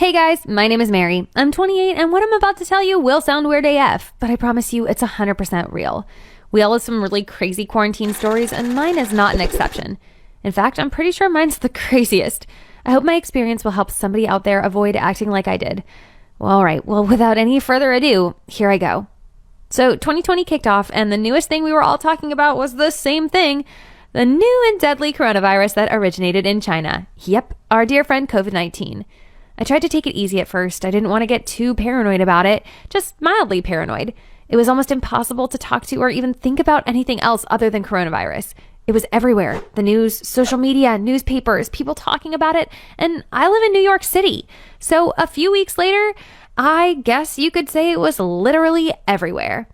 Hey guys, my name is Mary. I'm 28 and what I'm about to tell you will sound weird AF, but I promise you it's 100% real. We all have some really crazy quarantine stories and mine is not an exception. In fact, I'm pretty sure mine's the craziest. I hope my experience will help somebody out there avoid acting like I did. All right, well, without any further ado, here I go. So 2020 kicked off and the newest thing we were all talking about was the same thing, the new and deadly coronavirus that originated in China. Yep, our dear friend COVID-19. I tried to take it easy at first. I didn't want to get too paranoid about it, just mildly paranoid. It was almost impossible to talk to or even think about anything else other than coronavirus. It was everywhere. The news, social media, newspapers, people talking about it, and I live in New York City. So a few weeks later, I guess you could say it was literally everywhere.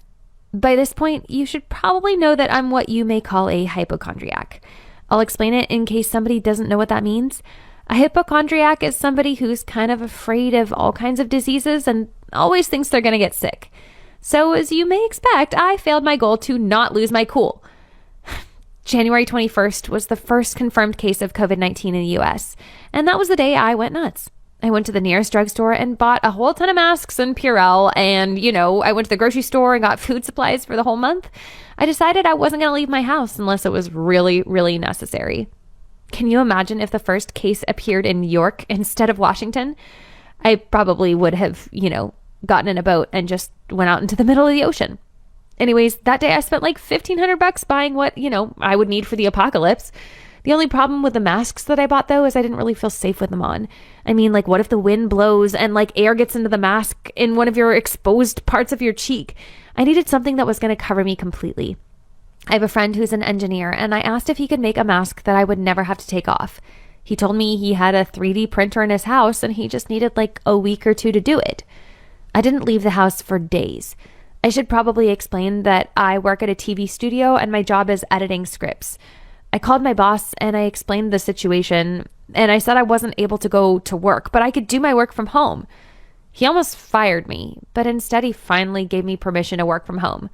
By this point, you should probably know that I'm what you may call a hypochondriac. I'll explain it in case somebody doesn't know what that means. A hypochondriac is somebody who's kind of afraid of all kinds of diseases and always thinks they're going to get sick. So as you may expect, I failed my goal to not lose my cool. January 21st was the first confirmed case of COVID-19 in the US, and that was the day I went nuts. I went to the nearest drugstore and bought a whole ton of masks and Purell, and, I went to the grocery store and got food supplies for the whole month. I decided I wasn't going to leave my house unless it was really, really necessary. Can you imagine if the first case appeared in New York instead of Washington? I probably would have, gotten in a boat and just went out into the middle of the ocean. Anyways, that day I spent like $1,500 buying what, I would need for the apocalypse. The only problem with the masks that I bought, though, is I didn't really feel safe with them on. I mean, what if the wind blows and air gets into the mask in one of your exposed parts of your cheek? I needed something that was going to cover me completely. I have a friend who's an engineer, and I asked if he could make a mask that I would never have to take off. He told me he had a 3D printer in his house, and he just needed a week or two to do it. I didn't leave the house for days. I should probably explain that I work at a TV studio, and my job is editing scripts. I called my boss, and I explained the situation, and I said I wasn't able to go to work, but I could do my work from home. He almost fired me, but instead he finally gave me permission to work from home.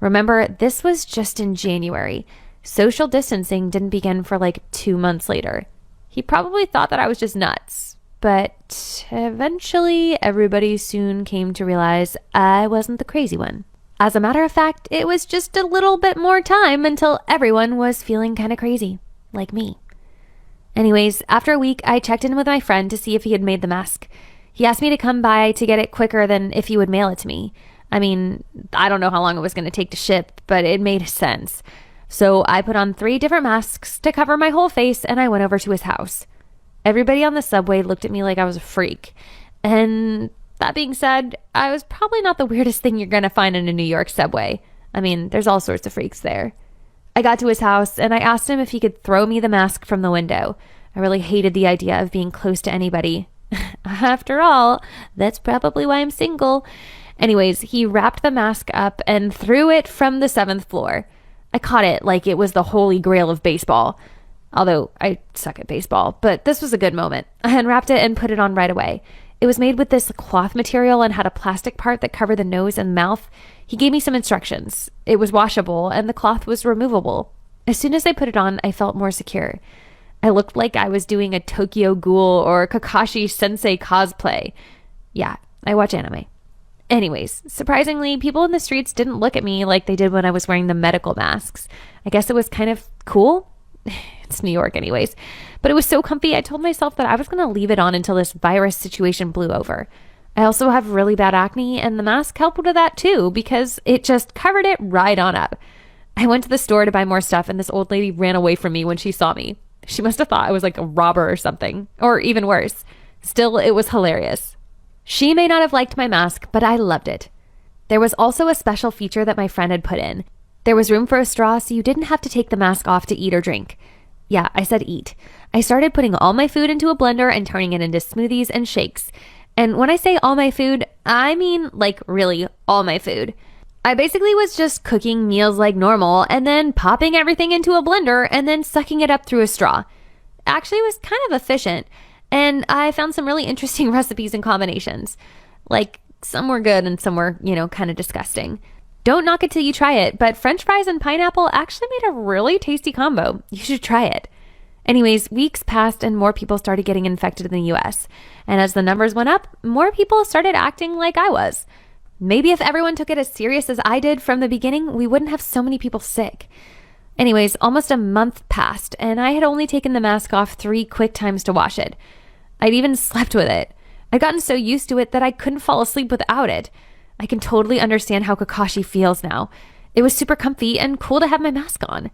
Remember, this was just in January. Social distancing didn't begin for 2 months later. He probably thought that I was just nuts. But eventually, everybody soon came to realize I wasn't the crazy one. As a matter of fact, it was just a little bit more time until everyone was feeling kind of crazy, like me. Anyways, after a week, I checked in with my friend to see if he had made the mask. He asked me to come by to get it quicker than if he would mail it to me. I mean, I don't know how long it was going to take to ship, but it made sense. So I put on 3 different masks to cover my whole face, and I went over to his house. Everybody on the subway looked at me like I was a freak. And that being said, I was probably not the weirdest thing you're going to find in a New York subway. I mean, there's all sorts of freaks there. I got to his house, and I asked him if he could throw me the mask from the window. I really hated the idea of being close to anybody. After all, that's probably why I'm single. Anyways, he wrapped the mask up and threw it from the 7th floor. I caught it like it was the holy grail of baseball. Although I suck at baseball, but this was a good moment. I unwrapped it and put it on right away. It was made with this cloth material and had a plastic part that covered the nose and mouth. He gave me some instructions. It was washable and the cloth was removable. As soon as I put it on, I felt more secure. I looked like I was doing a Tokyo Ghoul or Kakashi Sensei cosplay. Yeah, I watch anime. Anyways, surprisingly, people in the streets didn't look at me like they did when I was wearing the medical masks. I guess it was kind of cool. It's New York anyways. But it was so comfy, I told myself that I was going to leave it on until this virus situation blew over. I also have really bad acne, and the mask helped with that too, because it just covered it right on up. I went to the store to buy more stuff, and this old lady ran away from me when she saw me. She must have thought I was like a robber or something, or even worse. Still, it was hilarious. She may not have liked my mask, but I loved it. There was also a special feature that my friend had put in. There was room for a straw, so you didn't have to take the mask off to eat or drink. Yeah, I said eat. I started putting all my food into a blender and turning it into smoothies and shakes. And when I say all my food, I mean really all my food. I basically was just cooking meals like normal and then popping everything into a blender and then sucking it up through a straw. Actually, it was kind of efficient. And I found some really interesting recipes and combinations. Some were good and some were, kind of disgusting. Don't knock it till you try it, but French fries and pineapple actually made a really tasty combo. You should try it. Anyways, weeks passed and more people started getting infected in the US. And as the numbers went up, more people started acting like I was. Maybe if everyone took it as serious as I did from the beginning, we wouldn't have so many people sick. Anyways, almost a month passed, and I had only taken the mask off 3 quick times to wash it. I'd even slept with it. I'd gotten so used to it that I couldn't fall asleep without it. I can totally understand how Kakashi feels now. It was super comfy and cool to have my mask on.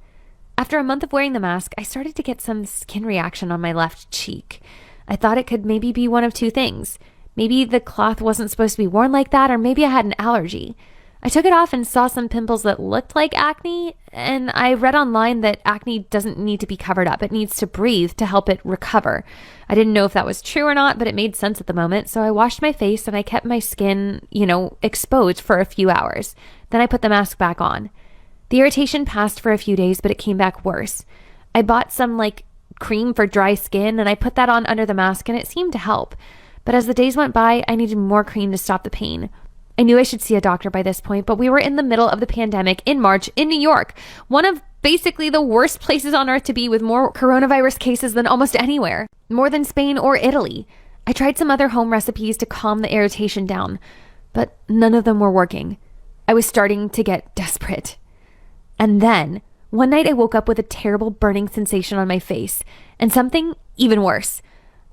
After a month of wearing the mask, I started to get some skin reaction on my left cheek. I thought it could maybe be one of 2 things. Maybe the cloth wasn't supposed to be worn like that, or maybe I had an allergy. I took it off and saw some pimples that looked like acne, and I read online that acne doesn't need to be covered up. It needs to breathe to help it recover. I didn't know if that was true or not, but it made sense at the moment, so I washed my face and I kept my skin, exposed for a few hours. Then I put the mask back on. The irritation passed for a few days, but it came back worse. I bought some, cream for dry skin, and I put that on under the mask, and it seemed to help. But as the days went by, I needed more cream to stop the pain. I knew I should see a doctor by this point, but we were in the middle of the pandemic in March in New York, one of basically the worst places on earth to be, with more coronavirus cases than almost anywhere, more than Spain or Italy. I tried some other home recipes to calm the irritation down, but none of them were working. I was starting to get desperate. And then, one night I woke up with a terrible burning sensation on my face, and something even worse.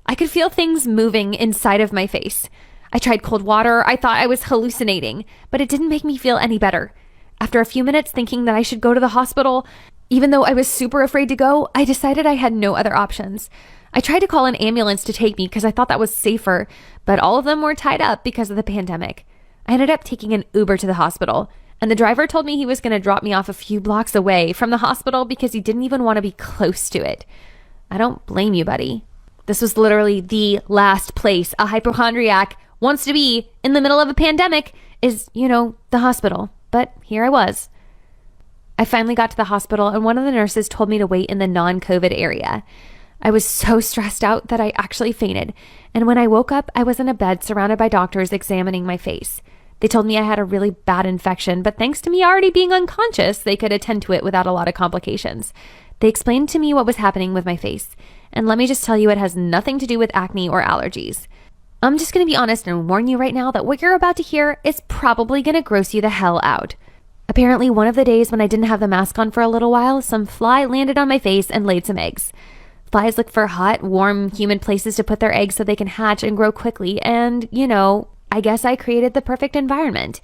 I could feel things moving inside of my face. I tried cold water. I thought I was hallucinating, but it didn't make me feel any better. After a few minutes thinking that I should go to the hospital, even though I was super afraid to go, I decided I had no other options. I tried to call an ambulance to take me because I thought that was safer, but all of them were tied up because of the pandemic. I ended up taking an Uber to the hospital, and the driver told me he was going to drop me off a few blocks away from the hospital because he didn't even want to be close to it. I don't blame you, buddy. This was literally the last place a hypochondriac wants to be in the middle of a pandemic is, the hospital. But here I was. I finally got to the hospital, and one of the nurses told me to wait in the non-COVID area. I was so stressed out that I actually fainted. And when I woke up, I was in a bed surrounded by doctors examining my face. They told me I had a really bad infection, but thanks to me already being unconscious, they could attend to it without a lot of complications. They explained to me what was happening with my face. And let me just tell you, it has nothing to do with acne or allergies. I'm just going to be honest and warn you right now that what you're about to hear is probably going to gross you the hell out. Apparently, one of the days when I didn't have the mask on for a little while, some fly landed on my face and laid some eggs. Flies look for hot, warm, humid places to put their eggs so they can hatch and grow quickly, and, I guess I created the perfect environment.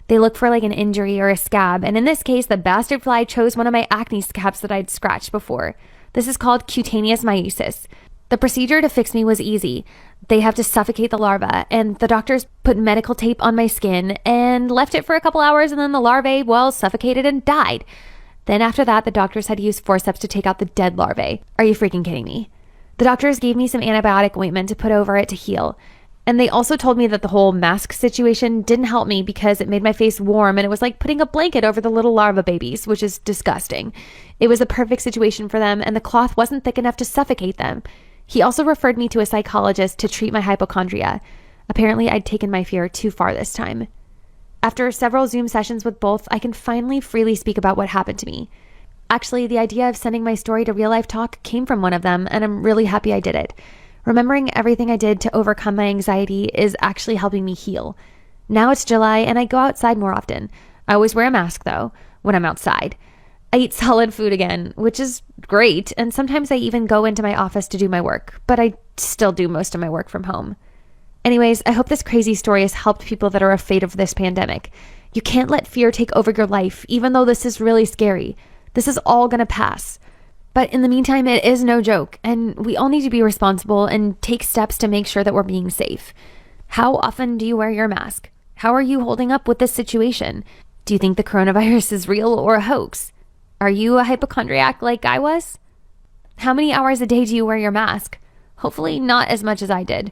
They look for an injury or a scab, and in this case, the bastard fly chose one of my acne scabs that I'd scratched before. This is called cutaneous myiasis. The procedure to fix me was easy. They have to suffocate the larva, and the doctors put medical tape on my skin and left it for a couple hours, and then the larvae, suffocated and died. Then after that, the doctors had to use forceps to take out the dead larvae. Are you freaking kidding me? The doctors gave me some antibiotic ointment to put over it to heal. And they also told me that the whole mask situation didn't help me because it made my face warm, and it was like putting a blanket over the little larva babies, which is disgusting. It was a perfect situation for them, and the cloth wasn't thick enough to suffocate them. He also referred me to a psychologist to treat my hypochondria. Apparently, I'd taken my fear too far this time. After several Zoom sessions with both, I can finally freely speak about what happened to me. Actually, the idea of sending my story to Real Life Talk came from one of them, and I'm really happy I did it. Remembering everything I did to overcome my anxiety is actually helping me heal. Now it's July, and I go outside more often. I always wear a mask, though, when I'm outside. I eat solid food again, which is great, and sometimes I even go into my office to do my work, but I still do most of my work from home. Anyways, I hope this crazy story has helped people that are afraid of this pandemic. You can't let fear take over your life, even though this is really scary. This is all gonna pass. But in the meantime, it is no joke, and we all need to be responsible and take steps to make sure that we're being safe. How often do you wear your mask? How are you holding up with this situation? Do you think the coronavirus is real or a hoax? Are you a hypochondriac like I was? How many hours a day do you wear your mask? Hopefully not as much as I did.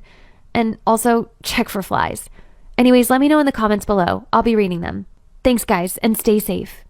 And also, check for flies. Anyways, let me know in the comments below. I'll be reading them. Thanks, guys, and stay safe.